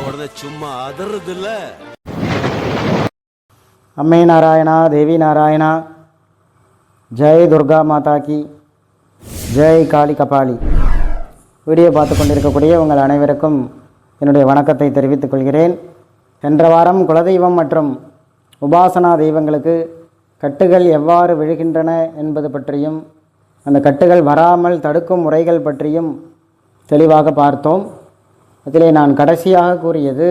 உடனே சும்மா அதறது இல்ல. அம்மை நாராயணா, தேவி நாராயணா, ஜெய் துர்கா மாதா கி, ஜெய் காளி கபாலி. வீடியோ பார்த்து கொண்டிருக்கக்கூடிய உங்கள் அனைவருக்கும் என்னுடைய வணக்கத்தை தெரிவித்துக் கொள்கிறேன். சென்ற வாரம் குலதெய்வம் மற்றும் உபாசனா தெய்வங்களுக்கு கட்டுகள் எவ்வாறு விழுகின்றன என்பது பற்றியும் அந்த கட்டுகள் வராமல் தடுக்கும் முறைகள் பற்றியும் தெளிவாக பார்த்தோம். அதிலே நான் கடைசியாக கூறியது,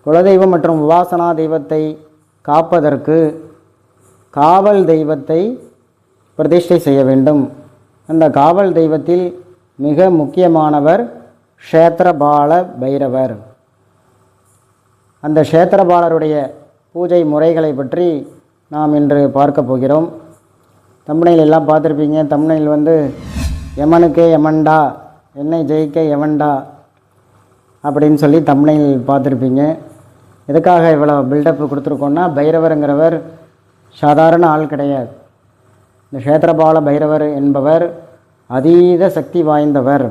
குலதெய்வம் மற்றும் உபாசனா தெய்வத்தை காப்பதற்கு காவல் தெய்வத்தை பிரதிஷ்டை செய்ய வேண்டும். அந்த காவல் தெய்வத்தில் மிக முக்கியமானவர் க்ஷேத்திரபால பைரவர். அந்த க்ஷேத்திரபாலருடைய பூஜை முறைகளை பற்றி நாம் இன்று பார்க்க போகிறோம். தம்ப்நெயில் எல்லாம் பார்த்துருப்பீங்க. தம்ப்நெயில் வந்து யமனுக்கே யமன்டா, என்னை ஜெயிக்க யமன்டா அப்படின்னு சொல்லி தம்ப்நெயில் பார்த்துருப்பீங்க. எதுக்காக இவ்வளோ பில்டப் கொடுத்துருக்கோன்னா, பைரவருங்கிறவர் சாதாரண ஆள் கிடையாது. இந்த க்ஷேத்திரபால பைரவர் என்பவர் அதீத சக்தி வாய்ந்தவர்.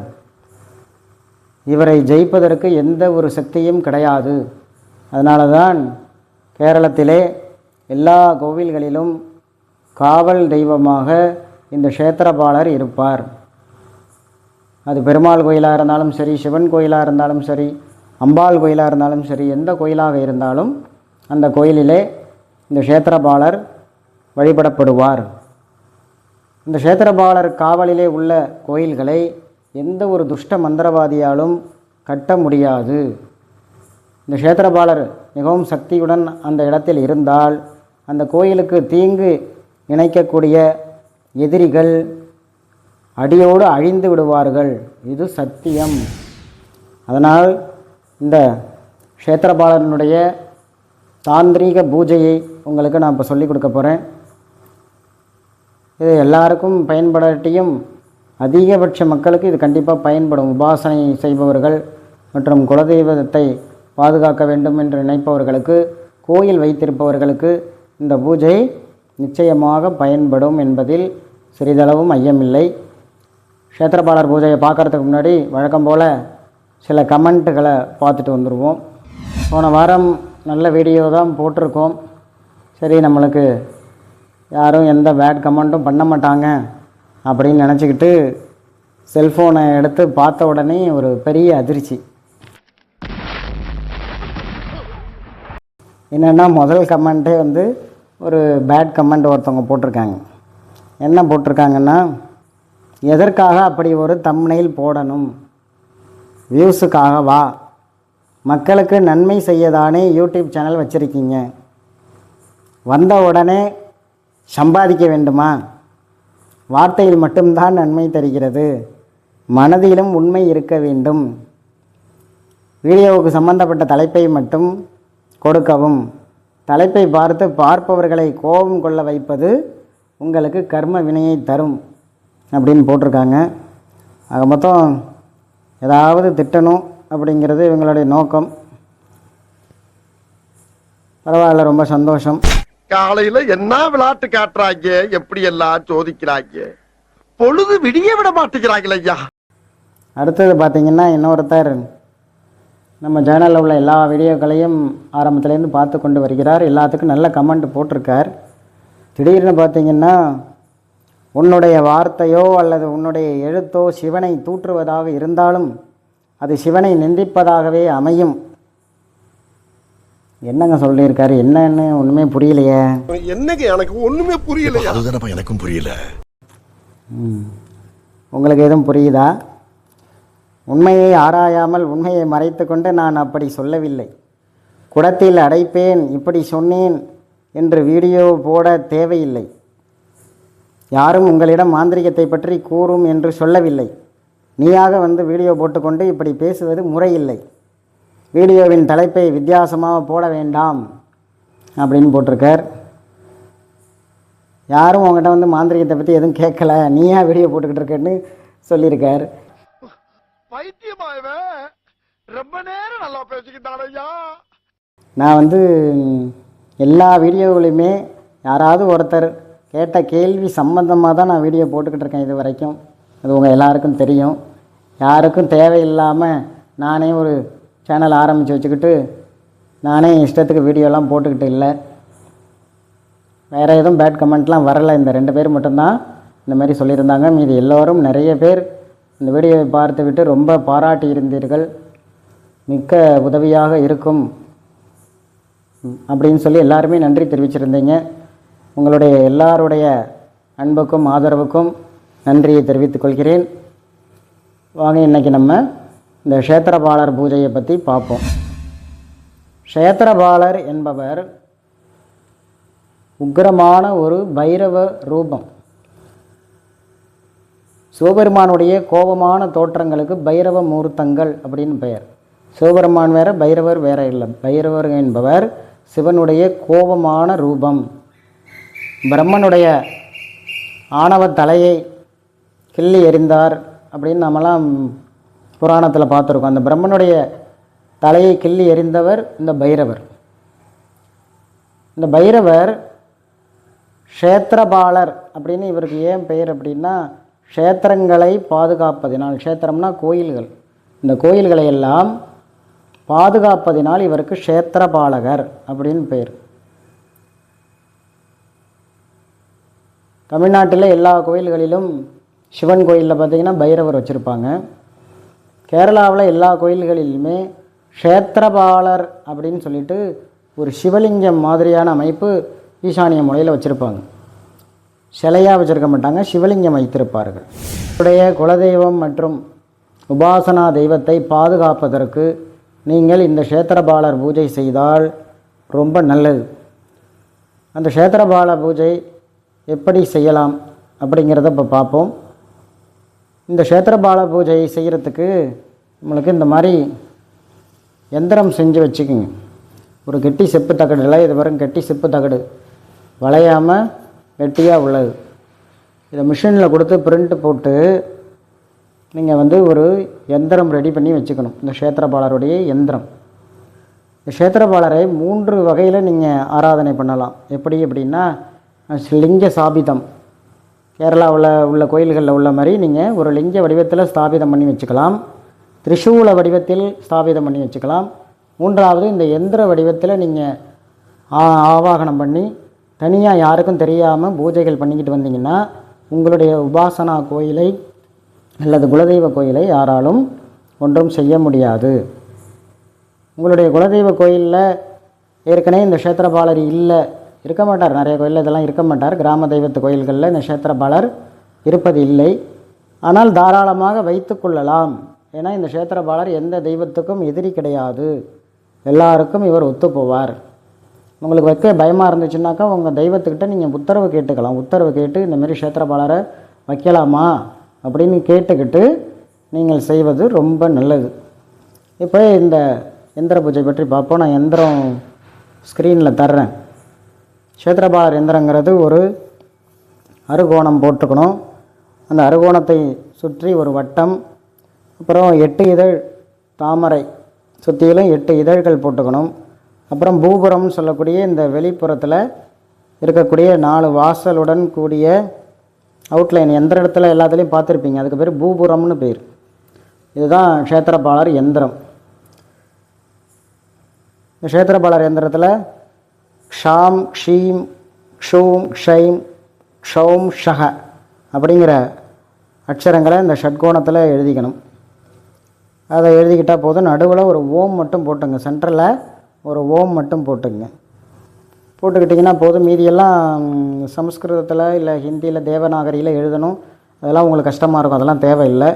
இவரை ஜெயிப்பதற்கு எந்த ஒரு சக்தியும் கிடையாது. அதனால தான் கேரளத்திலே எல்லா கோவில்களிலும் காவல் தெய்வமாக இந்த க்ஷேத்திரபாலர் இருப்பார். அது பெருமாள் கோயிலாக இருந்தாலும் சரி, சிவன் கோயிலாக இருந்தாலும் சரி, அம்பாள் கோயிலாக இருந்தாலும் சரி, எந்த கோயிலாக இருந்தாலும் அந்த கோயிலிலே இந்த க்ஷேத்திரபாலர் வழிபடப்படுவார். இந்த க்ஷேத்திரபாலர் காவலிலே உள்ள கோயில்களை எந்த ஒரு துஷ்ட மந்திரவாதியாலும் கட்ட முடியாது. இந்த க்ஷேத்திரபாலர் மிகவும் சக்தியுடன் அந்த இடத்தில் இருந்தால் அந்த கோயிலுக்கு தீங்கு இணைக்கக்கூடிய எதிரிகள் அடியோடு அழிந்து விடுவார்கள். இது சத்தியம். அதனால் இந்த க்ஷேத்திரபாலனுடைய தாந்திரீக பூஜையை உங்களுக்கு நான் இப்போ சொல்லிக் கொடுக்க போகிறேன். இது எல்லாருக்கும் பயன்படாட்டியும் அதிகபட்ச மக்களுக்கு இது கண்டிப்பாக பயன்படும். உபாசனை செய்பவர்கள் மற்றும் குலதெய்வத்தை பாதுகாக்க வேண்டும் என்று நினைப்பவர்களுக்கு, கோயில் வைத்திருப்பவர்களுக்கு இந்த பூஜை நிச்சயமாக பயன்படும் என்பதில் சிறிதளவும் ஐயமில்லை. க்ஷேத்திரபாலர் பூஜையை பார்க்குறதுக்கு முன்னாடி வழக்கம் போல் சில கமெண்ட்டுகளை பார்த்துட்டு வந்துடுவோம். போன வாரம் நல்ல வீடியோ தான் போட்டிருக்கோம். சரி, நம்மளுக்கு யாரும் எந்த பேட் கமெண்ட்டும் பண்ண மாட்டாங்க அப்படின்னு நினச்சிக்கிட்டு செல்ஃபோனை எடுத்து பார்த்த உடனே ஒரு பெரிய அதிர்ச்சி. என்னென்னா, முதல் கமெண்ட்டே வந்து ஒரு பேட் கமெண்ட் ஒருத்தவங்க போட்டிருக்காங்க. என்ன போட்டிருக்காங்கன்னா, எதற்காக அப்படி ஒரு தம்ப்நெயில் போடணும்? வியூஸுக்காகவா? மக்களுக்கு நன்மை செய்யதானே யூடியூப் சேனல் வச்சுருக்கீங்க, வந்த உடனே சம்பாதிக்க வேண்டுமா? வார்த்தையில் மட்டும்தான் நன்மை தருகிறது, மனதிலும் உண்மை இருக்க வேண்டும். வீடியோவுக்கு சம்பந்தப்பட்ட தலைப்பை மட்டும் கொடுக்கவும். தலைப்பை பார்த்து பார்ப்பவர்களை கோபம் கொள்ள வைப்பது உங்களுக்கு கர்ம வினையை தரும் அப்படின்னு போட்டிருக்காங்க. ஆக மொத்தம் ஏதாவது திட்டணும் அப்படிங்கிறது இவங்களுடைய நோக்கம். பரவாயில்ல, ரொம்ப சந்தோஷம். காலையில என்ன விளையாட்டு காட்டுறாங்க, எப்படி எல்லாம் சோதிக்கிறாங்க, பொழுது விடிய விட மாட்டேங்கிறாங்களே ஐயா. அடுத்தது பார்த்தீங்கன்னா, இன்னொருத்தர் நம்ம சேனலில் உள்ள எல்லா வீடியோக்களையும் ஆரம்பத்துலேருந்து பார்த்து கொண்டு வருகிறார். எல்லாத்துக்கும் நல்ல கமெண்ட் போட்டிருக்கார். திடீர்னு பார்த்தீங்கன்னா, உன்னுடைய வார்த்தையோ அல்லது உன்னுடைய எழுத்தோ சிவனை தூற்றுவதாக இருந்தாலும் அது சிவனை நிந்திப்பதாகவே அமையும். என்னங்க சொல்லியிருக்காரு? என்னன்னு ஒன்றுமே புரியலையே. என்னங்க எனக்கு ஒன்றுமே புரியல. அதுதானப்பா எனக்கும் புரியல. உங்களுக்கு எதுவும் புரியுதா? உண்மையை ஆராயாமல் உண்மையை மறைத்து கொண்டு நான் அப்படி சொல்லவில்லை, குடத்தில் அடைப்பேன் இப்படி சொன்னேன் என்று வீடியோ போட தேவையில்லை. யாரும் உங்களிடம் மாந்திரிகத்தை பற்றி கூறும் என்று சொல்லவில்லை. நீயாக வந்து வீடியோ போட்டுக்கொண்டு இப்படி பேசுவது முறையில்லை. வீடியோவின் தலைப்பை வித்தியாசமாக போட வேண்டாம் அப்படின்னு போட்டிருக்கார். யாரும் உங்கள்கிட்ட வந்து மாந்திரிகத்தை பற்றி எதுவும் கேட்கல, நீயா வீடியோ போட்டுக்கிட்டு இருக்கேன்னு சொல்லியிருக்கார். ரொம்ப நேரம் நல்லா பேசிக்கிட்டாரையா. நான் வந்து எல்லா வீடியோவிலையுமே யாராவது ஒருத்தர் கேட்ட கேள்வி சம்பந்தமாக தான் நான் வீடியோ போட்டுக்கிட்டு இருக்கேன் இது வரைக்கும். அது உங்கள் எல்லாருக்கும் தெரியும். யாருக்கும் தேவையில்லாமல் நானே ஒரு சேனல் ஆரம்பித்து வச்சுக்கிட்டு நானே இஷ்டத்துக்கு வீடியோலாம் போட்டுக்கிட்டு இல்லை. வேறு எதுவும் பேட் கமெண்ட்லாம் வரலை. இந்த 2 பேர் மட்டும்தான் இந்த மாதிரி சொல்லியிருந்தாங்க. மீது எல்லோரும் நிறைய பேர் இந்த வீடியோவை பார்த்து விட்டு ரொம்ப பாராட்டி இருந்தீர்கள். மிக்க உதவியாக இருக்கும் அப்படின்னு சொல்லி எல்லாருமே நன்றி தெரிவிச்சிருந்தீங்க. உங்களுடைய எல்லாருடைய அன்புக்கும் ஆதரவுக்கும் நன்றியை தெரிவித்துக் கொள்கிறேன். வாங்க இன்றைக்கி நம்ம இந்த க்ஷேத்திரபாலர் பூஜையை பற்றி பார்ப்போம். க்ஷேத்திரபாலர் என்பவர் உக்கிரமான ஒரு பைரவ ரூபம். சிவபெருமானுடைய கோபமான தோற்றங்களுக்கு பைரவ மூர்த்தங்கள் அப்படின்னு பெயர். சிவபெருமான் வேற, பைரவர் வேற இல்லை. பைரவர் என்பவர் சிவனுடைய கோபமான ரூபம். பிரம்மனுடைய ஆணவ தலையை கிள்ளி எறிந்தார் அப்படின்னு நம்மலாம் புராணத்தில் பார்த்துருக்கோம். அந்த பிரம்மனுடைய தலையை கிள்ளி எறிந்தவர் இந்த பைரவர். இந்த பைரவர் க்ஷேத்திரபாலர் அப்படின்னு இவருக்கு ஏன் பெயர் அப்படின்னா, க்ஷேத்திரங்களை பாதுகாப்பதினால், க்ஷேத்திரம்னா கோயில்கள், இந்த கோயில்களை எல்லாம் பாதுகாப்பதினால் இவருக்கு க்ஷேத்திரபாலகர் அப்படின்னு பெயர். தமிழ்நாட்டில் எல்லா கோயில்களிலும் சிவன் கோயிலில் பார்த்திங்கன்னா பைரவர் வச்சுருப்பாங்க. கேரளாவில் எல்லா கோயில்களிலுமே க்ஷேத்திரபாலர் அப்படின்னு சொல்லிட்டு ஒரு சிவலிங்கம் மாதிரியான அமைப்பு ஈசானிய மூலையில் வச்சுருப்பாங்க. சிலையாக வச்சுருக்க மாட்டாங்க, சிவலிங்கம் வைத்திருப்பார்கள். உடைய குலதெய்வம் மற்றும் உபாசனா தெய்வத்தை பாதுகாப்பதற்கு நீங்கள் இந்த க்ஷேத்திரபாலர் பூஜை செய்தால் ரொம்ப நல்லது. அந்த க்ஷேத்திரபால பூஜை எப்படி செய்யலாம் அப்படிங்கிறத இப்போ பார்ப்போம். இந்த க்ஷேத்திரபால பூஜை செய்கிறதுக்கு நம்மளுக்கு இந்த மாதிரி எந்திரம் செஞ்சு வச்சுக்கோங்க. ஒரு கெட்டி செப்பு தகடு இல்லை, இது வரும் கெட்டி செப்பு தகடு, வளையாமல் கெட்டியாக உள்ளது. இதை மிஷினில் கொடுத்து பிரிண்ட் போட்டு நீங்கள் ஒரு எந்திரம் ரெடி பண்ணி வச்சுக்கணும். இந்த க்ஷேத்திரபாலருடைய எந்திரம். இந்த க்ஷேத்திரபாலரை 3 வகையில் நீங்கள் ஆராதனை பண்ணலாம். எப்படி அப்படின்னா, லிங்க சாபிதம், கேரளாவில் உள்ள கோயில்களில் உள்ள மாதிரி நீங்கள் ஒரு லிங்க வடிவத்தில் ஸ்தாபிதம் பண்ணி வச்சுக்கலாம். திரிசூல வடிவத்தில் ஸ்தாபிதம் பண்ணி வச்சுக்கலாம். 3வது இந்த எந்திர வடிவத்தில் நீங்கள் ஆவாகனம் பண்ணி தனியாக யாருக்கும் தெரியாமல் பூஜைகள் பண்ணிக்கிட்டு வந்தீங்கன்னா உங்களுடைய உபாசனா கோயிலை அல்லது குலதெய்வ கோயிலை யாராலும் ஒன்றும் செய்ய முடியாது. உங்களுடைய குலதெய்வ கோயிலில் ஏற்கனவே இந்த க்ஷேத்திரபாலர் இருக்க மாட்டார். நிறைய கோயிலில் இதெல்லாம் இருக்க மாட்டார். கிராம தெய்வத்து கோயில்களில் இந்த க்ஷேத்திரபாலர் இருப்பது இல்லை. ஆனால் தாராளமாக வைத்து கொள்ளலாம். ஏன்னா இந்த க்ஷேத்திரபாலர் எந்த தெய்வத்துக்கும் எதிரி கிடையாது. எல்லாருக்கும் இவர் ஒத்து போவார். உங்களுக்கு வைக்க பயமாக இருந்துச்சுன்னாக்கா உங்கள் தெய்வத்துக்கிட்ட நீங்கள் உத்தரவு கேட்டுக்கலாம். உத்தரவு கேட்டு இந்தமாரி க்ஷேத்திரபாலரை வைக்கலாமா அப்படின்னு கேட்டுக்கிட்டு நீங்கள் செய்வது ரொம்ப நல்லது. இப்போ இந்த எந்திர பூஜை பற்றி பார்ப்போம். நான் எந்திரம் ஸ்க்ரீனில் தர்றேன். க்ஷேத்திரபாலர் எந்திரங்கிறது ஒரு அறுகோணம் போட்டுக்கணும். அந்த அறுகோணத்தை சுற்றி ஒரு வட்டம், அப்புறம் 8 இதழ் தாமரை, சுற்றிலும் 8 இதழ்கள் போட்டுக்கணும். அப்புறம் பூபுரம்னு சொல்லக்கூடிய இந்த வெளிப்புறத்தில் இருக்கக்கூடிய 4 வாசலுடன் கூடிய அவுட்லைன் எந்த இடத்துல எல்லாத்துலேயும் பார்த்துருப்பீங்க, அதுக்கு பேர் பூபுரம்னு பேர். இதுதான் க்ஷேத்திரபாலர் எந்திரம். இந்த க்ஷேத்திரபாலர் எந்திரத்தில் க்ஷாம் க்ஷீம் க்ஷூம் க்ஷைம் க்ஷௌம் ஷஹ அப்படிங்கிற அக்ஷரங்களை இந்த ஷட்கோணத்தில் எழுதிக்கணும். அதை எழுதிக்கிட்டால் போதும். நடுவில் ஒரு ஓம் மட்டும் போட்டுங்க. சென்டரில் ஒரு ஓம் மட்டும் போட்டுங்க. போட்டுக்கிட்டிங்கன்னா போதும். மீதியெல்லாம் சமஸ்கிருதத்தில் இல்லை ஹிந்தியில் தேவநாகரியில் எழுதணும். அதெல்லாம் உங்களுக்கு கஷ்டமாக இருக்கும். அதெல்லாம் தேவையில்லை.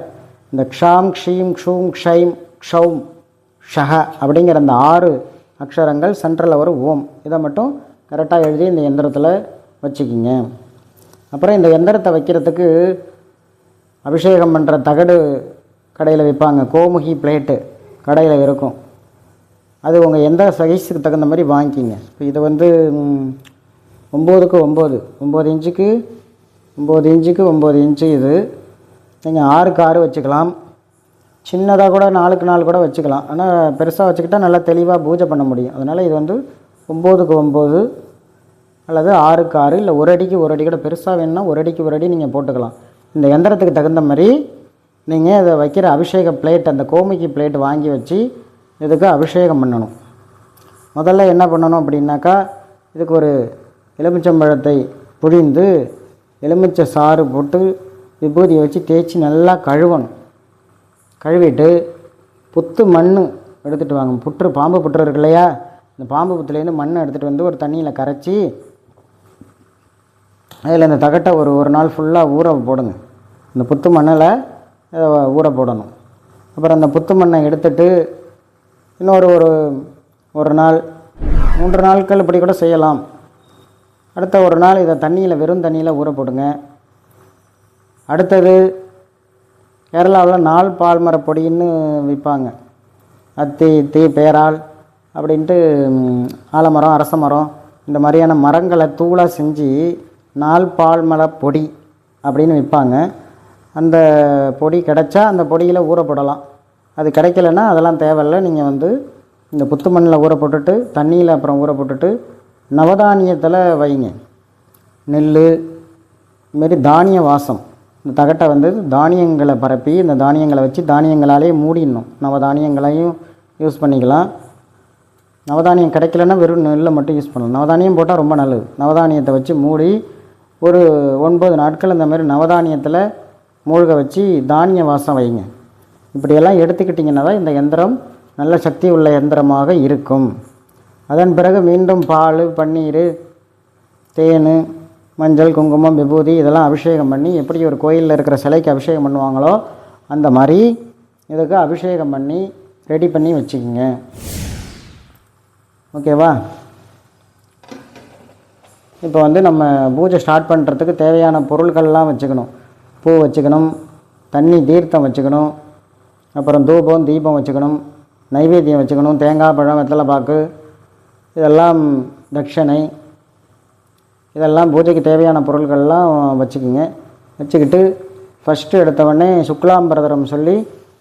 இந்த க்ஷாம் க்ஷீம் க்ஷூம் க்ஷைம் க்ஷௌம் ஷஹ அப்படிங்கிற அந்த 6 அக்ஷரங்கள் சென்டரில் ஒரு ஓம், இதை மட்டும் கரெக்டாக எழுதி இந்த எந்திரத்தில் வச்சுக்கிங்க. அப்புறம் இந்த எந்திரத்தை வைக்கிறதுக்கு அபிஷேகம் பண்ணுற தகடு கடையில் விற்பாங்க. கோமுகி பிளேட்டு கடையில் இருக்கும். அது உங்கள் எந்த சைஸுக்கு தகுந்த மாதிரி வாங்கிக்கிங்க. இப்போ இது 9க்கு 9, 9 இன்ச்சுக்கு 9 இன்ச்சுக்கு 9 இன்ச்சு. இது நீங்கள் 6க்கு 6 வச்சுக்கலாம். சின்னதாக கூட 4க்கு 4 கூட வச்சுக்கலாம். ஆனால் பெருசாக வச்சுக்கிட்டால் நல்லா தெளிவாக பூஜை பண்ண முடியும். அதனால் இது 9க்கு 9 அல்லது 6க்கு 6, இல்லை 1 அடிக்கு 1 அடி கூட. பெருசாக வேணும்னா 1 அடிக்கு 1 அடி நீங்கள் போட்டுக்கலாம். இந்த எந்திரத்துக்கு தகுந்த மாதிரி நீங்கள் இதை வைக்கிற அபிஷேக பிளேட், அந்த கோமிக்கு பிளேட் வாங்கி வச்சு இதுக்கு அபிஷேகம் பண்ணணும். முதல்ல என்ன பண்ணணும் அப்படின்னாக்கா, இதுக்கு ஒரு எலுமிச்சம்பழத்தை புழிந்து எலுமிச்சை சாறு போட்டு விபூதியை வச்சு தேய்ச்சி நல்லா கழுவணும். கழுவிட்டு புத்து மண் எடுத்துகிட்டு வாங்க. புற்று, பாம்பு புற்று இருக்கு இல்லையா, இந்த பாம்பு புத்துலேருந்து மண்ணை எடுத்துகிட்டு வந்து ஒரு தண்ணியில் கரைச்சி அதில் இந்த தகட்டை ஒரு நாள் ஃபுல்லாக ஊற போடுங்க. இந்த புத்து மண்ணில் ஊற போடணும். அப்புறம் அந்த புத்து மண்ணை எடுத்துட்டு இன்னொரு ஒரு நாள் 3 நாட்கள் இப்படி கூட செய்யலாம். அடுத்த ஒரு நாள் இதை தண்ணியில், வெறும் தண்ணியில் ஊற போடுங்க. அடுத்தது கேரளாவில் நாள் பால்மர பொடின்னு விற்பாங்க. அத்தி பேரால் அப்படின்ட்டு ஆலமரம், அரச மரம், இந்த மாதிரியான மரங்களை தூளாக செஞ்சு நாள் பால்மர பொடி அப்படின்னு விற்பாங்க. அந்த பொடி கிடைச்சா அந்த பொடியில் ஊற போடலாம். அது கிடைக்கலன்னா அதெல்லாம் தேவையில்லை. நீங்கள் வந்து இந்த புத்து மண்ணில் ஊற போட்டுட்டு, தண்ணியில் அப்புறம் ஊற போட்டுட்டு நவதானியத்தில் வைங்க. நெல் இதுமாரி தானிய வாசம், இந்த தகட்டை வந்து தானியங்களை பரப்பி இந்த தானியங்களை வச்சு தானியங்களாலே மூடிடணும். நவதானியங்களையும் யூஸ் பண்ணிக்கலாம். நவதானியம் கிடைக்கலன்னா வெறும் நெல்லை மட்டும் யூஸ் பண்ணலாம். நவதானியம் போட்டால் ரொம்ப நல்லது. நவதானியத்தை வச்சு மூடி ஒரு 9 நாட்கள் இந்த மாதிரி நவதானியத்தில் மூழ்க வச்சு தானிய வாசம் வைங்க. இப்படியெல்லாம் எடுத்துக்கிட்டிங்கன்னா தான் இந்த யந்திரம் நல்ல சக்தி உள்ள யந்திரமாக இருக்கும். அதன் பிறகு மீண்டும் பால், பன்னீர், தேன், மஞ்சள், குங்குமம், விபூதி இதெல்லாம் அபிஷேகம் பண்ணி, எப்படி ஒரு கோயிலில் இருக்கிற சிலைக்கு அபிஷேகம் பண்ணுவாங்களோ அந்த மாதிரி இதுக்கு அபிஷேகம் பண்ணி ரெடி பண்ணி வச்சுக்கோங்க. ஓகேவா? இப்போ வந்து நம்ம பூஜை ஸ்டார்ட் பண்ணுறதுக்கு தேவையான பொருட்கள்லாம் வச்சுக்கணும். பூ வச்சுக்கணும், தண்ணி தீர்த்தம் வச்சுக்கணும், அப்புறம் தூபம் தீபம் வச்சுக்கணும், நைவேத்தியம் வச்சுக்கணும், தேங்காய் பழம், வெத்தலை பாக்கு, இதெல்லாம் தட்சணை, இதெல்லாம் பூஜைக்கு தேவையான பொருட்கள்லாம் வச்சுக்கோங்க. வச்சுக்கிட்டு ஃபஸ்ட்டு எடுத்தவொடனே சுக்லாம்பரதரம் சொல்லி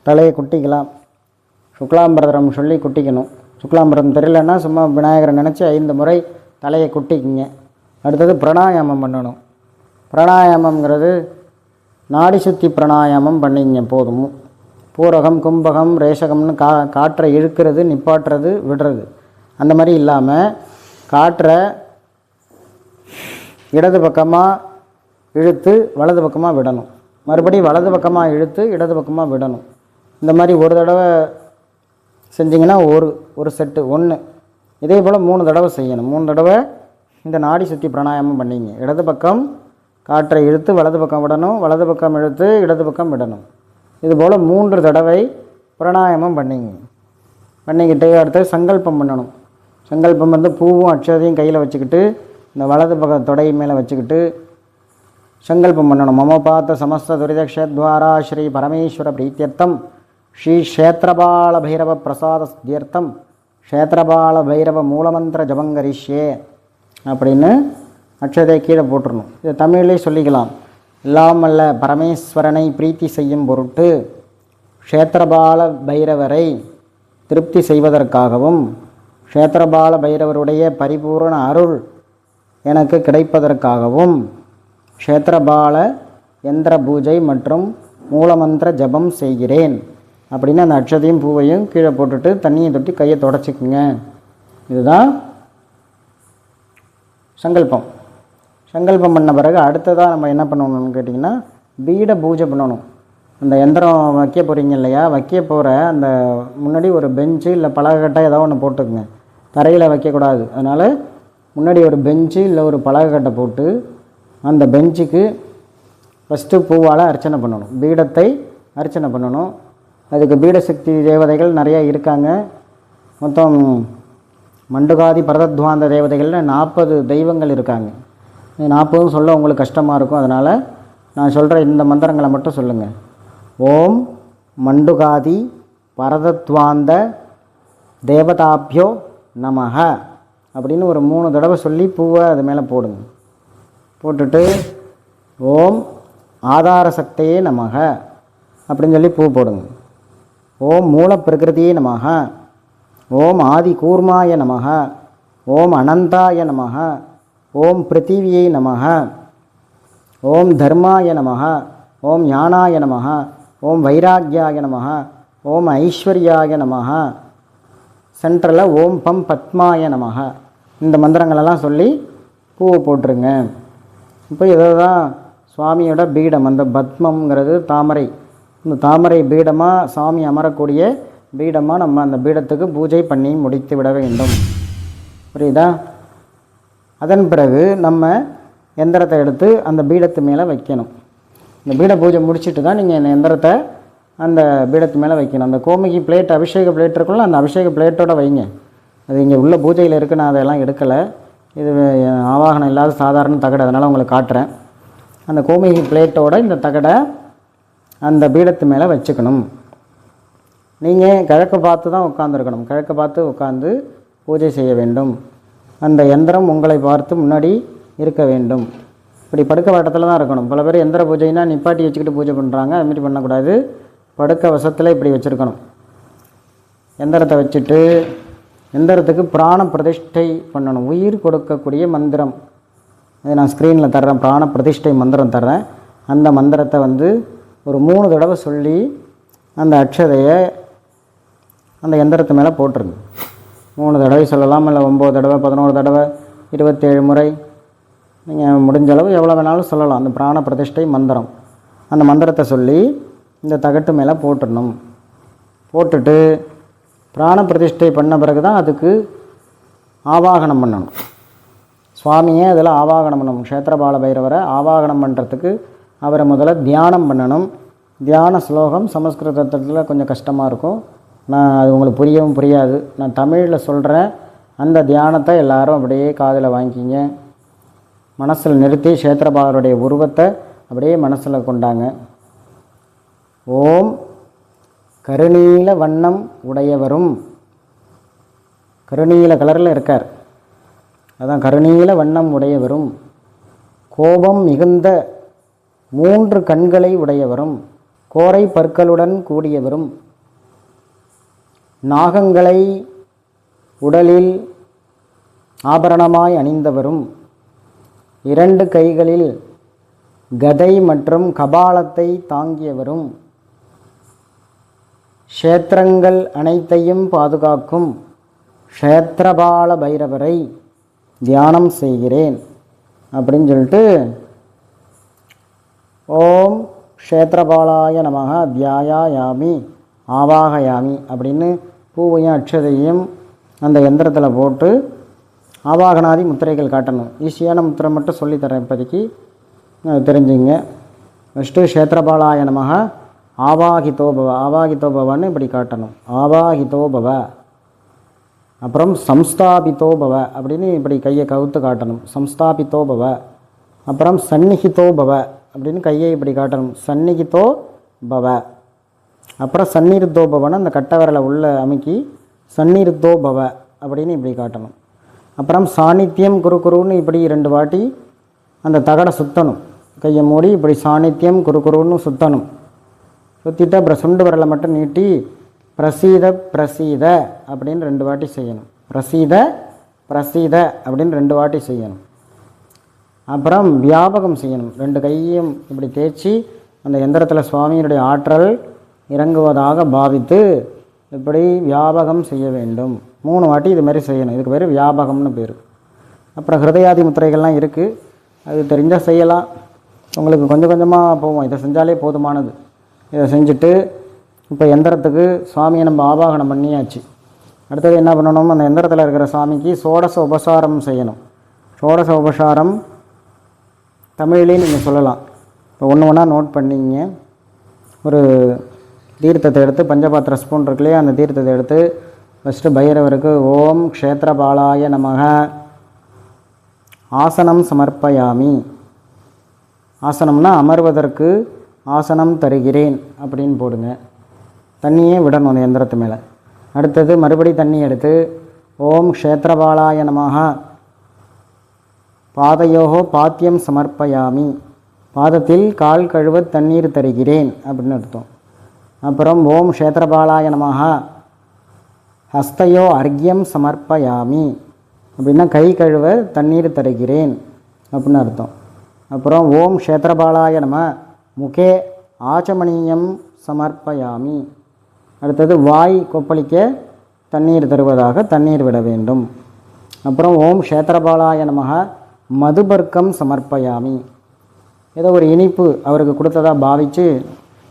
தலையை குட்டிக்கலாம். சுக்லாம்பரதரம் சொல்லி குட்டிக்கணும். சுக்லாம்பரதம் தெரியலன்னா சும்மா விநாயகரை நினச்சி 5 முறை தலையை குட்டிக்குங்க. அடுத்தது பிராணாயாமம் பண்ணணும். பிராணாயாமங்கிறது நாடி சுத்தி பிராணாயாமம் பண்ணிங்க போதும். பூரகம், கும்பகம், ரேஷகம்னு காற்றை இழுக்கிறது, நிப்பாட்டுறது, விடுறது அந்த மாதிரி இல்லாமல் காற்றை இடது பக்கமாக இழுத்து வலது பக்கமாக விடணும். மறுபடியும் வலது பக்கமாக இழுத்து இடது பக்கமாக விடணும். இந்த மாதிரி ஒரு தடவை செஞ்சிங்கன்னா ஒரு செட்டு 1. இதே போல் 3 தடவை செய்யணும். 3 தடவை இந்த நாடி சுற்றி பிராணாயாமம் பண்ணிங்க. இடது பக்கம் காற்றை இழுத்து வலது பக்கம் விடணும், வலது பக்கம் இழுத்து இடது பக்கம் விடணும். இதுபோல் 3 தடவை பிராணாயாமம் பண்ணிக்கிட்டு அடுத்து சங்கல்பம் பண்ணணும். சங்கல்பம் வந்து பூவும் அட்சதையும் கையில் வச்சுக்கிட்டு இந்த வலது பக்கம் தொடை மேலே வச்சுக்கிட்டு சங்கல்பம் பண்ணணும். மம பார்த்த சமஸ்த துரிதக்ஷத்வாரா ஸ்ரீ பரமேஸ்வர பிரீத்தியர்த்தம் ஸ்ரீ க்ஷேத்திரபால பைரவ பிரசாத சித்தியர்த்தம் க்ஷேத்திரபால பைரவ மூலமந்திர ஜபங்கரிஷ்யே அப்படின்னு அட்சதை கீழே போட்டுடணும். இதை தமிழ்லேயே சொல்லிக்கலாம். எல்லாம் அல்ல பரமேஸ்வரனை பிரீத்தி செய்யும் பொருட்டு க்ஷேத்திரபால பைரவரை திருப்தி செய்வதற்காகவும் க்ஷேத்திரபால பைரவருடைய பரிபூர்ண அருள் எனக்கு கிடைப்பதற்காகவும் க்ஷேத்திரபால யந்திர பூஜை மற்றும் மூலமந்திர ஜபம் செய்கிறேன் அப்படின்னு அந்த அட்சதையும் பூவையும் கீழே போட்டுட்டு தண்ணியை தொட்டி கையை தொடச்சிக்குங்க. இதுதான் சங்கல்பம். சங்கல்பம் பண்ண பிறகு அடுத்ததாக நம்ம என்ன பண்ணணும்னு கேட்டிங்கன்னா பீட பூஜை பண்ணணும். அந்த யந்திரம் வைக்க போகிறீங்க இல்லையா, வைக்க போகிற அந்த முன்னாடி ஒரு பெஞ்சு இல்லை பலகைக்கட்டை ஏதோ ஒன்று போட்டுக்குங்க. தரையில் வைக்கக்கூடாது. அதனால் முன்னாடி ஒரு பெஞ்சு இல்லை ஒரு பலகைக்கட்டை போட்டு அந்த பெஞ்சுக்கு ஃபஸ்ட்டு பூவால் அர்ச்சனை பண்ணணும். பீடத்தை அர்ச்சனை பண்ணணும். அதுக்கு பீடசக்தி தேவதைகள் நிறையா இருக்காங்க. மொத்தம் மண்டுகாதி பரதத்வாந்த தேவதைகள்னு 40 தெய்வங்கள் இருக்காங்க. 40 சொல்ல உங்களுக்கு கஷ்டமாக இருக்கும். அதனால் நான் சொல்கிற இந்த மந்திரங்களை மட்டும் சொல்லுங்கள். ஓம் மண்டுகாதி பரதத்வாந்த தேவதாபியோ நமஹ அப்படின்னு ஒரு 3 தடவை சொல்லி பூவை அது மேலே போடுங்க. போட்டுட்டு ஓம் ஆதார சக்தியே நமஹ அப்படின்னு சொல்லி பூ போடுங்க. ஓம் மூல பிரகிருதியே நமஹ, ஓம் ஆதி கூர்மாய நமஹ, ஓம் அனந்தாய நமஹ, ஓம் பிருத்திவியை நமஹ, ஓம் தர்மாய நமஹ, ஓம் ஞானாய நமஹ, ஓம் வைராக்கியாய நமஹ, ஓம் ஐஸ்வர்யாய நமஹ, சென்டரில் ஓம் பம் பத்மாய நமக இந்த மந்திரங்களெல்லாம் சொல்லி பூவை போட்டுருங்க. இப்போ இதை தான் சுவாமியோட பீடம், அந்த பத்மங்கிறது தாமரை, இந்த தாமரை பீடமாக சாமி அமரக்கூடிய பீடமாக நம்ம அந்த பீடத்துக்கு பூஜை பண்ணி முடித்து விட வேண்டும். புரியுதா? அதன் பிறகு நம்ம எந்திரத்தை எடுத்து அந்த பீடத்து மேலே வைக்கணும். இந்த பீட பூஜை முடிச்சுட்டு தான் நீங்கள் இந்த எந்திரத்தை அந்த பீடத்து மேலே வைக்கணும். அந்த கோமிகி பிளேட், அபிஷேக பிளேட் இருக்குல்ல, அந்த அபிஷேக பிளேட்டோடு வைங்க. அது இங்கே உள்ள பூஜையில் இருக்குது, நான் அதெல்லாம் எடுக்கலை. இது ஆவாகனம் இல்லாத சாதாரண தகடு, அதனால் உங்களுக்கு காட்டுறேன். அந்த கோமிகி பிளேட்டோட இந்த தகடை அந்த பீடத்து மேலே வச்சுக்கணும். நீங்கள் கிழக்கு பார்த்து தான் உட்காந்துருக்கணும். கிழக்கு பார்த்து உட்காந்து பூஜை செய்ய வேண்டும். அந்த எந்திரம் உங்களை பார்த்து முன்னாடி இருக்க வேண்டும். இப்படி படுக்க வட்டத்தில் தான் இருக்கணும். பல பேர் எந்திர பூஜைனா நிப்பாட்டி வச்சுக்கிட்டு பூஜை பண்ணுறாங்க. அதுமாரி பண்ணக்கூடாது. படுக்க வசத்தில் இப்படி வச்சுருக்கணும். எந்திரத்தை வச்சுட்டு எந்திரத்துக்கு பிராண பிரதிஷ்டை பண்ணணும். உயிர் கொடுக்கக்கூடிய மந்திரம், அது நான் ஸ்க்ரீனில் தர்றேன். பிராண பிரதிஷ்டை மந்திரம் தர்றேன். அந்த மந்திரத்தை ஒரு 3 தடவை சொல்லி அந்த அக்ஷதையை அந்த எந்திரத்து மேலே போட்டுருங்க. 3 தடவை சொல்லலாம், இல்லை 9 தடவை, 11 தடவை, 27 முறை, நீங்கள் முடிஞ்ச அளவு எவ்வளோ வேணாலும் சொல்லலாம். அந்த பிராண பிரதிஷ்டை மந்திரம், அந்த மந்திரத்தை சொல்லி இந்த தகட்டு மேலே போட்டுடணும். போட்டுட்டு பிராண பிரதிஷ்டை பண்ண பிறகு தான் அதுக்கு ஆவாகனம் பண்ணணும். சுவாமியே அதில் ஆவாகனம் பண்ணணும். க்ஷேத்திரபால பைரவரை ஆவாகனம் பண்ணுறதுக்கு அவரை முதல்ல தியானம் பண்ணணும். தியான ஸ்லோகம் சமஸ்கிருதத்தில் கொஞ்சம் கஷ்டமாக இருக்கும். அது உங்களுக்கு புரியவும் புரியாது. நான் தமிழில் சொல்கிறேன். அந்த தியானத்தை எல்லாரும் அப்படியே காதில் வாங்கிக்கிங்க. மனசில் நிறுத்தி க்ஷேத்திரபாலருடைய உருவத்தை அப்படியே மனசில் கொண்டாங்க. ஓம் கருநீல வண்ணம் உடையவரும், கருநீல கலரில் இருக்கார், அதான் கருநீல வண்ணம் உடையவரும், கோபம் மிகுந்த 3 கண்களை உடையவரும், கோரை பற்களுடன் கூடியவரும், நாகங்களை உடலில் ஆபரணமாய் அணிந்தவரும், 2 கைகளில் கதை மற்றும் கபாலத்தை தாங்கியவரும், க்ஷேத்திரங்கள் அனைத்தையும் பாதுகாக்கும் க்ஷேத்திரபால பைரவரை தியானம் செய்கிறேன் அப்படின்னு சொல்லிட்டு ஓம் க்ஷேத்திரபாலாய நமக தியாயாமி ஆவாகயாமி அப்படின்னு பூவையும் அக்ஷதையும் அந்த எந்திரத்தில் போட்டு ஆவாகனாதி முத்திரைகள் காட்டணும். ஈஸியான முத்திரை மட்டும் சொல்லித்தரேன் இப்போதைக்கு, தெரிஞ்சுங்க. ஃபஸ்ட்டு க்ஷேத்திரபாலாய நமக ஆவாகிதோபவ, ஆவாகிதோபவன்னு இப்படி காட்டணும். ஆவாகிதோபவ, அப்புறம் சம்ஸ்தாபிதோபவ அப்படின்னு இப்படி கையை கவுத்து காட்டணும். சம்ஸ்தாபிதோபவ, அப்புறம் சந்நிகிதோபவ அப்படின்னு கையை இப்படி காட்டணும். சந்நிகிதோ பவ, அப்புறம் சந்நிருத்தோபவன்னு அந்த கட்டை விரலை உள்ள அமுக்கி சந்நிருத்தோபவ அப்படின்னு இப்படி காட்டணும். அப்புறம் சாநித்தியம் குருன்னு இப்படி 2 வாட்டி அந்த தகடை சுற்றணும். கையை மூடி இப்படி சாநித்தியம் குருன்னு சுற்றணும். சுற்றிட்டு அப்புறம் சுண்டு விரலை மட்டும் நீட்டி பிரசீத பிரசீத அப்படின்னு 2 வாட்டி செய்யணும். பிரசீத பிரசீத அப்படின்னு 2 வாட்டி செய்யணும். அப்புறம் வியாபகம் செய்யணும். 2 கையையும் இப்படி தேய்ச்சி அந்த எந்திரத்தில் சுவாமியினுடைய ஆற்றல் இறங்குவதாக பாவித்து இப்படி வியாபகம் செய்ய வேண்டும். 3 வாட்டி இது மாதிரி செய்யணும். இதுக்கு பேர் வியாபகம்னு பேர். அப்புறம் ஹிருதயாதி முத்திரைகள்லாம் இருக்குது, அது தெரிஞ்சால் செய்யலாம். உங்களுக்கு கொஞ்சம் கொஞ்சமாக போவோம். இதை செஞ்சாலே போதுமானது. இதை செஞ்சுட்டு இப்போ எந்திரத்துக்கு சுவாமியை நம்ம ஆவாகனம் பண்ணியாச்சு. அடுத்தது என்ன பண்ணணும்? அந்த எந்திரத்தில் இருக்கிற சுவாமிக்கு சோடச உபசாரம் செய்யணும். சோடச உபசாரம் தமிழ்லேயும் நீங்கள் சொல்லலாம். இப்போ ஒன்று ஒன்றா நோட் பண்ணிங்க. ஒரு தீர்த்தத்தை எடுத்து, பஞ்சபாத்திர ஸ்பூன் இருக்குல்லையே, அந்த தீர்த்தத்தை எடுத்து ஃபஸ்ட்டு பைரவருக்கு ஓம் க்ஷேத்திரபாலாய நமக ஆசனம் சமர்ப்பயாமி. ஆசனம்னா அமர்வதற்கு ஆசனம் தருகிறேன் அப்படின்னு போடுங்க. தண்ணியே விடணும் அந்த எந்திரத்து மேலே. அடுத்தது மறுபடி தண்ணி எடுத்து ஓம் க்ஷேத்திரபாலாய நமக பாதையோகோ பாத்தியம் சமர்ப்பயாமி, பாதத்தில் கால் கழுவ தண்ணீர் தருகிறேன் அப்படின்னு அர்த்தம். அப்புறம் ஓம் க்ஷேத்திரபாலாய நமக ஹஸ்தையோ அர்க்யம் சமர்ப்பயாமி அப்படின்னா கை கழுவ தண்ணீர் தருகிறேன் அப்படின்னு அர்த்தம். அப்புறம் ஓம் க்ஷேத்திரபாலாய நம முகே ஆச்சமணியம் சமர்ப்பயாமி, அடுத்தது வாய் கொப்பளிக்க தண்ணீர் தருவதாக தண்ணீர் விட வேண்டும். அப்புறம் ஓம் க்ஷேத்திரபாலாய நமக மதுபர்க்கம் சமர்ப்பயாமி. ஏதோ ஒரு இனிப்பு அவருக்கு கொடுத்ததாக பாவித்து,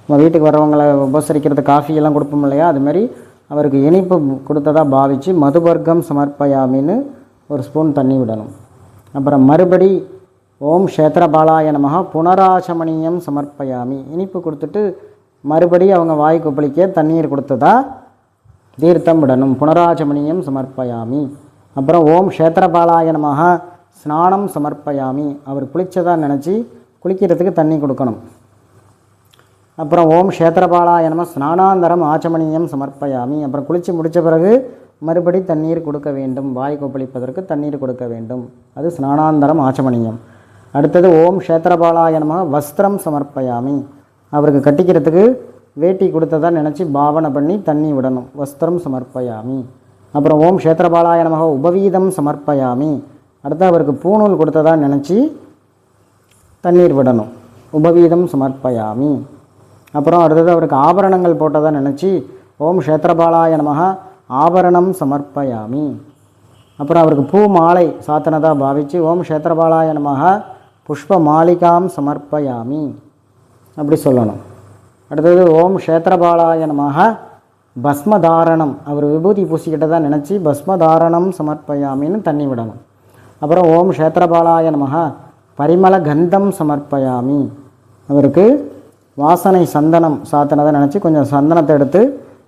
நம்ம வீட்டுக்கு வரவங்களை உபசரிக்கிறது காஃபியெல்லாம் கொடுப்போம் இல்லையா, அதுமாரி அவருக்கு இனிப்பு கொடுத்ததாக பாவித்து மதுபர்க்கம் சமர்ப்பயாமின்னு ஒரு ஸ்பூன் தண்ணி விடணும். அப்புறம் மறுபடி ஓம் க்ஷேத்திரபாலாய நமக புனராசமணியம் சமர்ப்பயாமி. இனிப்பு கொடுத்துட்டு மறுபடி அவங்க வாய் கொப்பளிக்க தண்ணீர் கொடுத்ததா தீர்த்தம் விடணும். புனராசமணியம் சமர்ப்பயாமி. அப்புறம் ஓம் க்ஷேத்திரபாலாய நமக ஸ்நானம் சமர்ப்பயாமி. அவர் குளித்ததாக நினச்சி குளிக்கிறதுக்கு தண்ணி கொடுக்கணும். அப்புறம் ஓம் க்ஷேத்திரபாலாய நம ஸ்நானாந்தரம் ஆச்சமணியம் சமர்ப்பயாமி. அப்புறம் குளித்து முடித்த பிறகு மறுபடி தண்ணீர் கொடுக்க வேண்டும். வாய் கொப்பளிப்பதற்கு தண்ணீர் கொடுக்க வேண்டும். அது ஸ்நானாந்தரம் ஆச்சமணியம். அடுத்தது ஓம் க்ஷேத்திரபாலாய நம வஸ்திரம் சமர்ப்பயாமி. அவருக்கு கட்டிக்கிறதுக்கு வேட்டி கொடுத்ததாக நினச்சி பாவனை பண்ணி தண்ணி விடணும். வஸ்திரம் சமர்ப்பயாமி. அப்புறம் ஓம் க்ஷேத்திரபாலாய நமக உபவீதம் சமர்ப்பயாமி. அடுத்து அவருக்கு பூணூல் கொடுத்ததாக நினச்சி தண்ணீர் விடணும். உபவீதம் சமர்ப்பயாமி. அப்புறம் அடுத்தது அவருக்கு ஆபரணங்கள் போட்டதாக நினச்சி ஓம் க்ஷேத்திரபாலாய நமக ஆபரணம் சமர்ப்பயாமி. அப்புறம் அவருக்கு பூ மாலை சாத்தனதாக பாவித்து ஓம் க்ஷேத்திரபாலாய நமக புஷ்ப மாலிகாம் சமர்ப்பயாமி அப்படி சொல்லணும். அடுத்தது ஓம் க்ஷேத்திரபாலாய நமக பஸ்மதாரணம். அவர் விபூதி பூசிக்கிட்டதாக நினச்சி பஸ்மதாரணம் சமர்ப்பயாமின்னு தண்ணி விடணும். அப்புறம் ஓம் க்ஷேத்திரபாலாய நமக பரிமள கந்தம் சமர்ப்பயாமி. அவருக்கு வாசனை சந்தனம் சாத்தினதை நினச்சி கொஞ்சம் சந்தனத்தை எடுத்து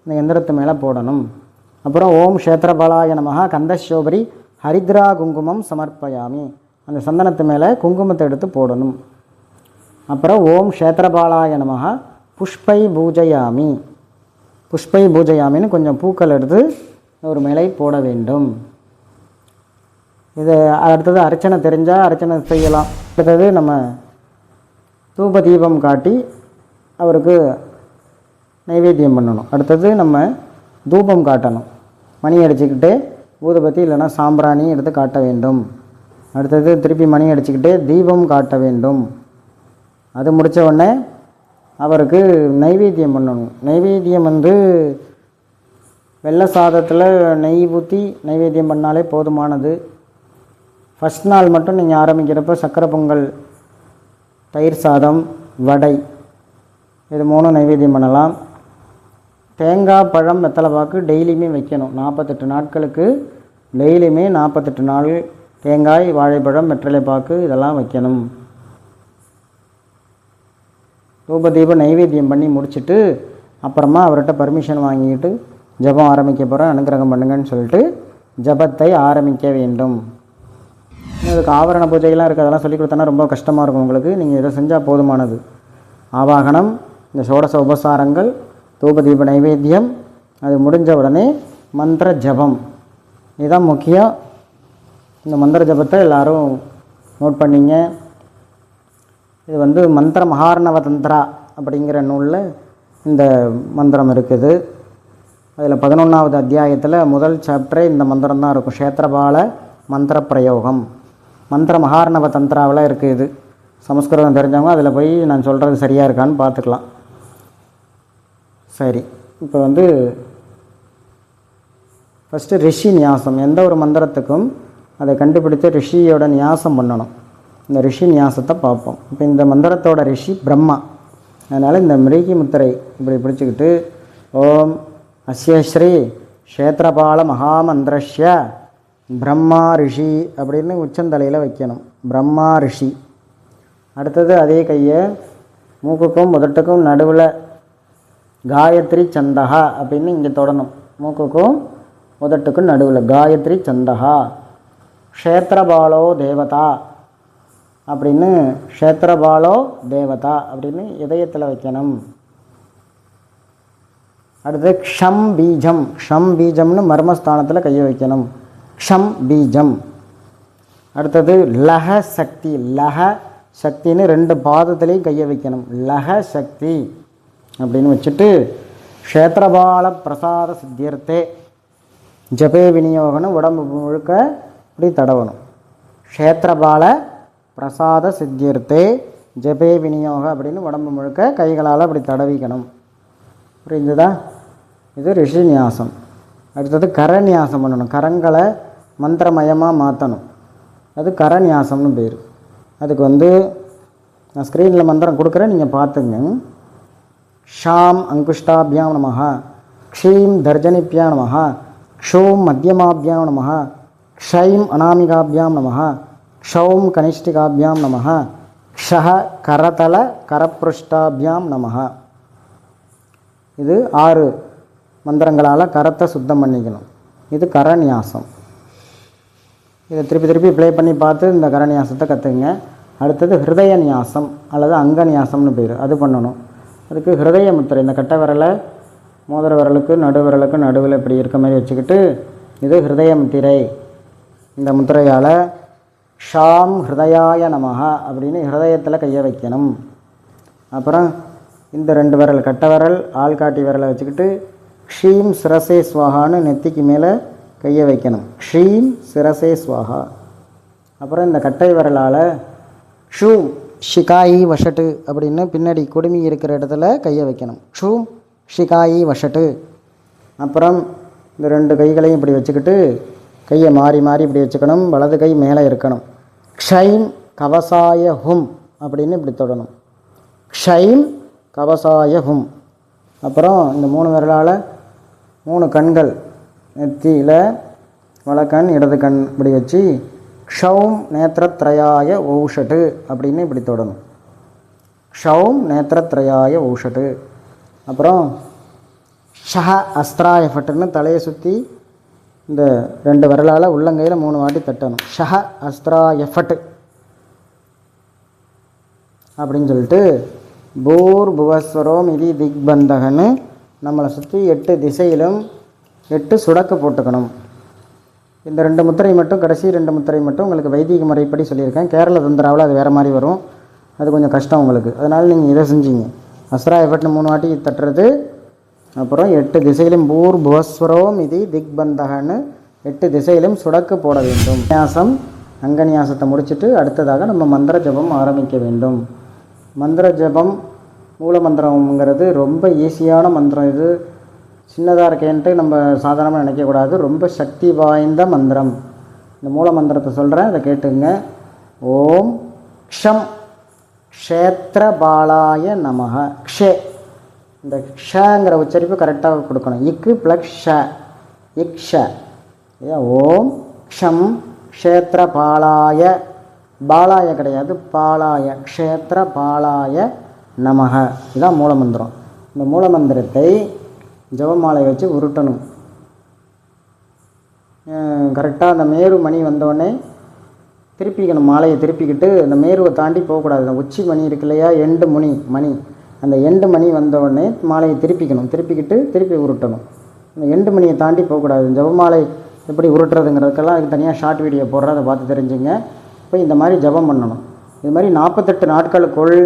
இந்த எந்திரத்து மேலே போடணும். அப்புறம் ஓம் க்ஷேத்திரபாலாய நமக கந்தசோபரி ஹரித்ரா குங்குமம் சமர்ப்பயாமி. அந்த சந்தனத்து மேலே குங்குமத்தை எடுத்து போடணும். அப்புறம் ஓம் க்ஷேத்திரபாலாய நமக புஷ்பை பூஜையாமி. புஷ்பை பூஜையாமின்னு கொஞ்சம் பூக்கள் எடுத்து ஒரு மேலே போட வேண்டும். இது அடுத்தது அர்ச்சனை தெரிஞ்சால் அர்ச்சனை செய்யலாம். அடுத்தது நம்ம தூப தீபம் காட்டி அவருக்கு நைவேத்தியம் பண்ணணும். அடுத்தது நம்ம தூபம் காட்டணும். மணி அடிச்சுக்கிட்டே ஊதுபத்தி இல்லைன்னா சாம்பிராணி எடுத்து காட்ட வேண்டும். அடுத்தது திருப்பி மணி அடிச்சுக்கிட்டே தீபம் காட்ட வேண்டும். அது முடித்த உடனே அவருக்கு நைவேத்தியம் பண்ணணும். நைவேத்தியம் வெள்ளை சாதத்தில் நெய் ஊற்றி நைவேத்தியம் பண்ணாலே போதுமானது. ஃபஸ்ட் நாள் மட்டும் நீங்கள் ஆரம்பிக்கிறப்ப சக்கரை பொங்கல், தயிர் சாதம், வடை இது 3 நைவேத்தியம் பண்ணலாம். தேங்காய், பழம், வெத்தலை பாக்கு டெய்லியுமே வைக்கணும். 48 நாட்களுக்கு டெய்லியுமே 48 நாள் தேங்காய், வாழைப்பழம், வெற்றிலை பாக்கு இதெல்லாம் வைக்கணும். தூப தீப நைவேத்தியம் பண்ணி முடிச்சுட்டு அப்புறமா அவர்கிட்ட பர்மிஷன் வாங்கிட்டு ஜபம் ஆரம்பிக்க போகிறேன், அனுக்கிரகம் பண்ணுங்கன்னு சொல்லிட்டு ஜபத்தை ஆரம்பிக்க வேண்டும். அதுக்கு ஆவரண பூஜைகள்லாம் இருக்குது, அதெல்லாம் சொல்லி கொடுத்தோன்னா ரொம்ப கஷ்டமாக இருக்கும் உங்களுக்கு. நீங்கள் இதை செஞ்சால் போதுமானது. ஆவாகனம், இந்த சோடச உபசாரங்கள், தூப தீப நைவேத்தியம், அது முடிஞ்ச உடனே மந்திர ஜபம், இதுதான் முக்கியம். இந்த மந்திர ஜபத்தை எல்லோரும் நோட் பண்ணிங்க. இது மந்திர மகார்ணவ தந்திரா அப்படிங்கிற நூலில் இந்த மந்திரம் இருக்குது. அதில் 11வது அத்தியாயத்தில் முதல் சாப்டரே இந்த மந்திரம் தான் இருக்கும். க்ஷேத்திரபால மந்திர பிரயோகம். மந்திர மகார்ணவ தந்திராவில் இருக்குது. இது சமஸ்கிருதம் தெரிஞ்சவங்க அதில் போய் நான் சொல்கிறது சரியாக இருக்கான்னு பார்த்துக்கலாம். சரி, இப்போ ஃபஸ்ட்டு ரிஷி நியாசம். எந்த ஒரு மந்திரத்துக்கும் அதை கண்டுபிடித்து ரிஷியோட நியாசம் பண்ணணும். இந்த ரிஷி நியாசத்தை பார்ப்போம். இப்போ இந்த மந்திரத்தோட ரிஷி பிரம்மா. அதனால் இந்த மிருகி முத்திரை இப்படி பிடிச்சிக்கிட்டு ஓம் அஸ்ய ஸ்ரீ க்ஷேத்திரபால மகாமந்திரஸ்ய பிரம்மா ரிஷி அப்படின்னு உச்சந்தலையில் வைக்கணும். பிரம்மா ரிஷி. அடுத்தது அதே கையை மூக்குக்கும் உதட்டுக்கும் நடுவில் காயத்ரி சந்தகா அப்படின்னு இங்கே தொடணும். மூக்குக்கும் உதட்டுக்கும் நடுவில் காயத்ரி சந்தகா. க்ஷேத்திரபாலோ தேவதா அப்படின்னு க்ஷேத்திரபாலோ தேவதா அப்படின்னு இதயத்தில் வைக்கணும். அடுத்து க்ஷம் பீஜம். க்ஷம் பீஜம்னு மர்மஸ்தானத்தில் கையை வைக்கணும். க்ஷம் பீஜம். அடுத்தது லஹ சக்தி. லஹ சக்தின்னு 2 பாதத்துலேயும் கையை வைக்கணும். லஹ சக்தி அப்படின்னு வச்சுட்டு க்ஷேத்திரபால பிரசாத சித்தியர்த்தே ஜபே விநியோகம்னு உடம்பு முழுக்க இப்படி தடவணும். க்ஷேத்திரபால பிரசாத சித்தியர்த்தே ஜபே விநியோகம் அப்படின்னு உடம்பு முழுக்க கைகளால் அப்படி தடவிக்கணும். புரிஞ்சுதா? இது ரிஷி நியாசம். அடுத்தது கரநியாசம் பண்ணணும். கரங்களை மந்திரமயமாக மாற்றணும். அது கரநியாசம்னு பேர். அதுக்கு நான் ஸ்க்ரீனில் மந்திரம் கொடுக்குறேன், நீங்கள் பார்த்துங்க. ஷாம் அங்குஷ்டாபியாம் நமஹ, க்ஷீம் தர்ஜனிப்யாம் நமஹ, க்ஷோம் மத்தியமாபியாம் நமஹ, க்ஷைம் அனாமிகாபியாம் நமஹ, க்ஷௌம் கனிஷ்டிகாபியாம் நமஹ, க்ஷஹ கரதல கரப்ருஷ்டாபியாம் நமஹ. இது 6 மந்திரங்களால் கரத்தை சுத்தம் பண்ணிக்கணும். இது கரநியாசம். இதை திருப்பி திருப்பி ப்ளே பண்ணி பார்த்து இந்த கரநியாசத்தை கற்றுக்குங்க. அடுத்தது ஹிருதய நியாசம் அல்லது அங்கநியாசம்னு பேர். அது பண்ணணும். அதுக்கு ஹிருதய முத்திரை, இந்த கட்டை விரலை மோதிர விரலுக்கு நடுவிரலுக்கு நடுவில் இப்படி இருக்க மாதிரி வச்சுக்கிட்டு, இது ஹிருதய முத்திரை. இந்த முத்திரையால் ஷாம் ஹிருதயாய நமஹ அப்படின்னு ஹிருதயத்தில் கையை வைக்கணும். அப்புறம் இந்த 2 விரல் கட்டை விரல் ஆள்காட்டி விரலை வச்சுக்கிட்டு க்ஷீம் சிரசே ஸ்வாகான்னு நெத்திக்கு மேலே கையை வைக்கணும். க்ஷீம் சிரசே ஸ்வாகா. அப்புறம் இந்த கட்டை விரலால் ஷூம் ஷிகாயி வஷட்டு அப்படின்னு பின்னாடி குடுமி இருக்கிற இடத்துல கையை வைக்கணும். ஷூம் ஷிகாயி வஷட்டு. அப்புறம் இந்த 2 கைகளையும் இப்படி வச்சுக்கிட்டு கையை மாறி மாறி இப்படி வச்சுக்கணும். வலது கை மேலே இருக்கணும். க்ஷைம் கவசாய ஹும் அப்படின்னு இப்படி தொடணும். க்ஷைம் கவசாய ஹும். அப்புறம் இந்த 3 விரலால் 3 கண்கள் நெத்தியில் வலக்கண் இடது கண் இப்படி வச்சு க்ஷௌம் நேத்திரத்ரயாய ஓஷட்டு அப்படின்னு இப்படி தொடணும். க்ஷௌம் நேத்திரத்ரயாய ஓஷட்டு. அப்புறம் ஷஹ அஸ்திராய ஃபட்டுன்னு தலையை சுற்றி இந்த 2 விரலால் உள்ளங்கையில் 3 வாட்டி தட்டணும். ஷஹ அஸ்திராய ஃபட்டு அப்படின்னு சொல்லிட்டு பூர் புவஸ்வரோம் இதி திக்பந்தகன்னு நம்மளை சுற்றி 8 திசையிலும் 8 சுடக்கு போட்டுக்கணும். இந்த 2 முத்திரை மட்டும், கடைசி 2 முத்திரை மட்டும் உங்களுக்கு வைதிக முறைப்படி சொல்லியிருக்கேன். கேரள தந்திராவில் அது வேறு மாதிரி வரும், அது கொஞ்சம் கஷ்டம் உங்களுக்கு. அதனால் நீங்கள் இதை செஞ்சீங்க. அஸ்ராய ஃபட்டுன்னு 3 வாட்டி தட்டுறது. அப்புறம் 8 திசையிலும் பூர் புவஸ்வரோம் இதி திக்பந்தகன்னு 8 திசையிலும் சுடக்கு போட வேண்டும். நியாசம் அங்கநியாசத்தை முடிச்சுட்டு அடுத்ததாக நம்ம மந்திர ஜபம் ஆரம்பிக்க வேண்டும். மந்திர ஜபம் மூல மந்திரம்ங்கிறது ரொம்ப ஈஸியான மந்திரம். இது சின்னதாக இருக்கேன்ட்டு நம்ம சாதாரணமாக நினைக்கக்கூடாது. ரொம்ப சக்தி வாய்ந்த மந்திரம். இந்த மூல மந்திரத்தை சொல்கிறேன், அதை கேட்டுங்க. ஓம் க்ஷம் க்ஷேத்ரபாலாய நமஹ. க்ஷே, இந்த க்ஷங்கிற உச்சரிப்பு கரெக்டாக கொடுக்கணும். இக்கு ப்ளஸ் ஷ, இக்ஷ. ஓம் க்ஷம் க்ஷேத்ரபாலாய, பாலாய கிடையாது, பாலாய, க்ஷேத்ரபாலாய நமஹ. இதுதான் மூலமந்திரம். இந்த மூலமந்திரத்தை ஜபமாலை வச்சு உருட்டணும். கரெக்டாக அந்த மேரு மணி வந்தோடனே திருப்பிக்கணும். மாலையை திருப்பிக்கிட்டு அந்த மேருவை தாண்டி போகக்கூடாது. அந்த உச்சி மணி இருக்கு இல்லையா, எண்டு மணி, அந்த எண்டு மணி வந்தோடனே மாலையை திருப்பிக்கணும். திருப்பிக்கிட்டு திருப்பி உருட்டணும். அந்த எண்டு மணியை தாண்டி போகக்கூடாது. ஜபமாலை எப்படி உருட்டுறதுங்கிறதுக்கெல்லாம் அதுக்கு தனியாக ஷார்ட் வீடியோ போடுறத பார்த்து தெரிஞ்சுங்க. இப்போ இந்த மாதிரி ஜபம் பண்ணணும். இது மாதிரி 48 நாட்களுக்குள்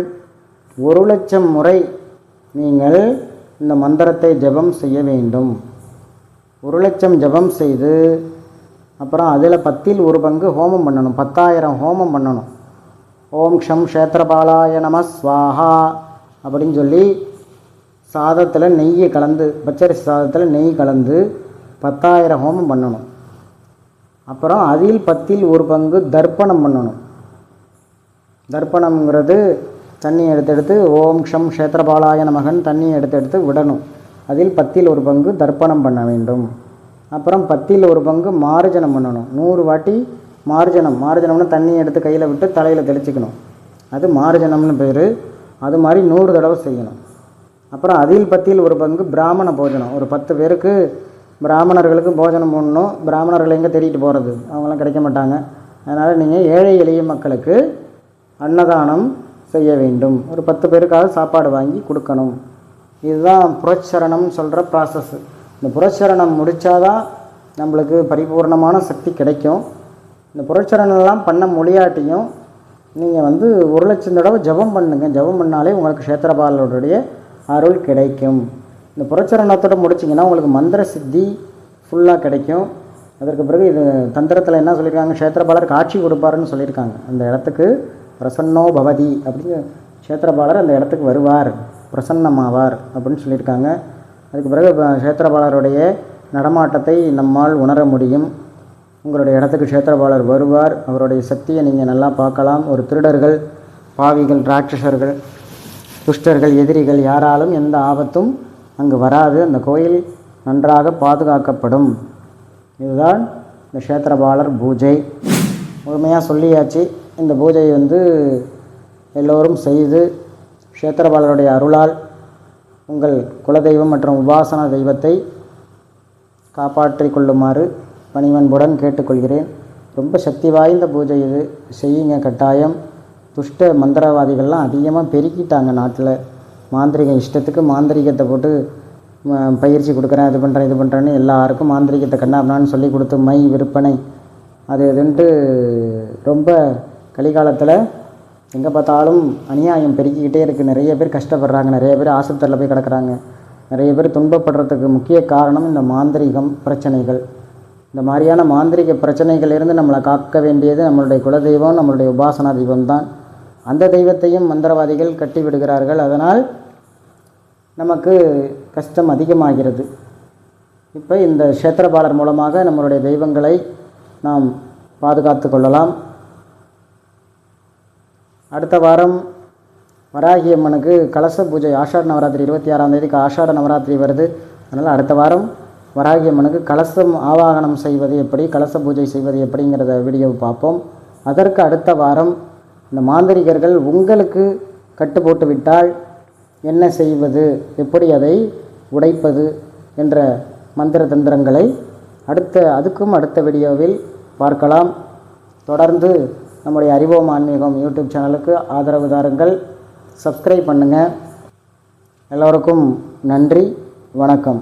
1,00,000 முறை நீங்கள் இந்த மந்திரத்தை ஜபம் செய்ய வேண்டும். 1,00,000 ஜபம் செய்து அப்புறம் அதில் 10ல் 1 பங்கு ஹோமம் பண்ணணும். 10,000 ஹோமம் பண்ணணும். ஓம் க்ஷம் க்ஷேத்ரபாலாய நம ஸ்வாஹா அப்படின்னு சொல்லி சாதத்தில் நெய்யை கலந்து, பச்சரிசி சாதத்தில் நெய் கலந்து 10,000 ஹோமம் பண்ணணும். அப்புறம் அதில் 10ல் 1 பங்கு தர்ப்பணம் பண்ணணும். தர்ப்பணம்ங்கிறது தண்ணியை எடுத்து ஓம் க்ஷம் க்ஷேத்ரபாலாய நமகன் தண்ணியை எடுத்து விடணும். அதில் 10ல் 1 பங்கு தர்ப்பணம் பண்ண வேண்டும். அப்புறம் 10ல் 1 பங்கு மார்ஜனம் பண்ணணும். 100 வாட்டி மார்ஜனம்னு தண்ணியை எடுத்து கையில் விட்டு தலையில் தெளிச்சிக்கணும். அது மார்ஜனம்னு பேர். அது மாதிரி 100 தடவை செய்யணும். அப்புறம் அதில் 10ல் 1 பங்கு பிராமண போஜனம். ஒரு 10 பேருக்கு பிராமணர்களுக்கு போஜனம் போடணும். பிராமணர்கள் எங்கே தேடிட்டு போகிறது, அவங்களாம் கிடைக்க மாட்டாங்க. அதனால் நீங்கள் ஏழை எளிய மக்களுக்கு அன்னதானம் செய்ய வேண்டும். ஒரு 10 பேருக்காக சாப்பாடு வாங்கி கொடுக்கணும். இதுதான் புரட்சரணம்னு சொல்கிற ப்ராசஸ். இந்த புரட்சரணம் முடித்தாதான் நம்மளுக்கு பரிபூர்ணமான சக்தி கிடைக்கும். இந்த புரட்சரணம்லாம் பண்ண முடியாட்டியும் நீங்கள் 1,00,000 தடவை ஜபம் பண்ணுங்கள். ஜபம் பண்ணாலே உங்களுக்கு க்ஷேத்திரபாலருடைய அருள் கிடைக்கும். இந்த புரட்சரணத்தோடு முடிச்சிங்கன்னா உங்களுக்கு மந்திர சித்தி ஃபுல்லாக கிடைக்கும். அதற்கு பிறகு இது தந்திரத்தில் என்ன சொல்லியிருக்காங்க, க்ஷேத்திரபாலர் காட்சி கொடுப்பாருன்னு சொல்லியிருக்காங்க. அந்த இடத்துக்கு பிரசன்னோ பவதி அப்படின்னு க்ஷேத்திரபாலர் அந்த இடத்துக்கு வருவார், பிரசன்னமாவார் அப்படின்னு சொல்லியிருக்காங்க. அதுக்கு பிறகு க்ஷேத்திரபாலருடைய நடமாட்டத்தை நம்மால் உணர முடியும். உங்களுடைய இடத்துக்கு க்ஷேத்திரபாலர் வருவார். அவருடைய சக்தியை நீங்கள் நல்லா பார்க்கலாம். ஒரு திருடர்கள், பாவிகள், ராட்சசர்கள், துஷ்டர்கள், எதிரிகள் யாராலும் எந்த ஆபத்தும் அங்கு வராது. அந்த கோயில் நன்றாக பாதுகாக்கப்படும். இதுதான் இந்த க்ஷேத்திரபாலர் பூஜை. முழுமையாக சொல்லியாச்சு. இந்த பூஜையை எல்லோரும் செய்து க்ஷேத்திரபாலருடைய அருளால் உங்கள் குலதெய்வம் மற்றும் உபாசனா தெய்வத்தை காப்பாற்றிக் கொள்ளுமாறு பணிவன்புடன் கேட்டுக்கொள்கிறேன். ரொம்ப சக்தி வாய்ந்த பூஜை இது, செய்யுங்க கட்டாயம். துஷ்ட மந்திரவாதிகள்லாம் அதிகமாக பெருக்கிட்டாங்க நாட்டில். மாந்திரிக இஷ்டத்துக்கு மாந்திரிகத்தை போட்டு பயிற்சி கொடுக்குறேன், இது பண்ணுறேன்னு எல்லாருக்கும் மாந்திரிகத்தை கண்ணாப்னான்னு சொல்லி கொடுத்து மை விற்பனை அது இதுன்ட்டு ரொம்ப கலிகாலத்தில் எங்கே பார்த்தாலும் அநியாயம் பெருக்கிக்கிட்டே இருக்குது. நிறைய பேர் கஷ்டப்படுறாங்க, நிறைய பேர் ஆஸ்பத்திரியில் போய் கிடக்குறாங்க, நிறைய பேர் துன்பப்படுறதுக்கு முக்கிய காரணம் இந்த மாந்திரிகம் பிரச்சனைகள். இந்த மாதிரியான மாந்திரிக பிரச்சனைகளிலிருந்து நம்மளை காக்க வேண்டியது நம்மளுடைய குலதெய்வம், நம்மளுடைய உபாசனா தெய்வம் தான். அந்த தெய்வத்தையும் மந்திரவாதிகள் கட்டி விடுகிறார்கள். அதனால் நமக்கு கஷ்டம் அதிகமாகிறது. இப்போ இந்த க்ஷேத்திரபாலர் மூலமாக நம்மளுடைய தெய்வங்களை நாம் பாதுகாத்து கொள்ளலாம். அடுத்த வாரம் வராகி அம்மனுக்கு கலச பூஜை. ஆஷாட நவராத்திரி 26ஆம் தேதிக்கு ஆஷாட நவராத்திரி வருது. அதனால் அடுத்த வாரம் வராகி அம்மனுக்கு கலசம் ஆவாகனம் செய்வது எப்படி, கலச பூஜை செய்வது எப்படிங்கிறத வீடியோவை பார்ப்போம். அதற்கு அடுத்த வாரம் இந்த மாந்திரிகர்கள் உங்களுக்கு கட்டு போட்டு விட்டால் என்ன செய்வது, எப்படி அதை உடைப்பது என்ற மந்திர தந்திரங்களை அதுக்கும் அடுத்த வீடியோவில் பார்க்கலாம். தொடர்ந்து நம்முடைய அறிவோம் ஆன்மீகம் யூடியூப் சேனலுக்கு ஆதரவு தாருங்கள். சப்ஸ்கிரைப் பண்ணுங்கள். எல்லோருக்கும் நன்றி, வணக்கம்.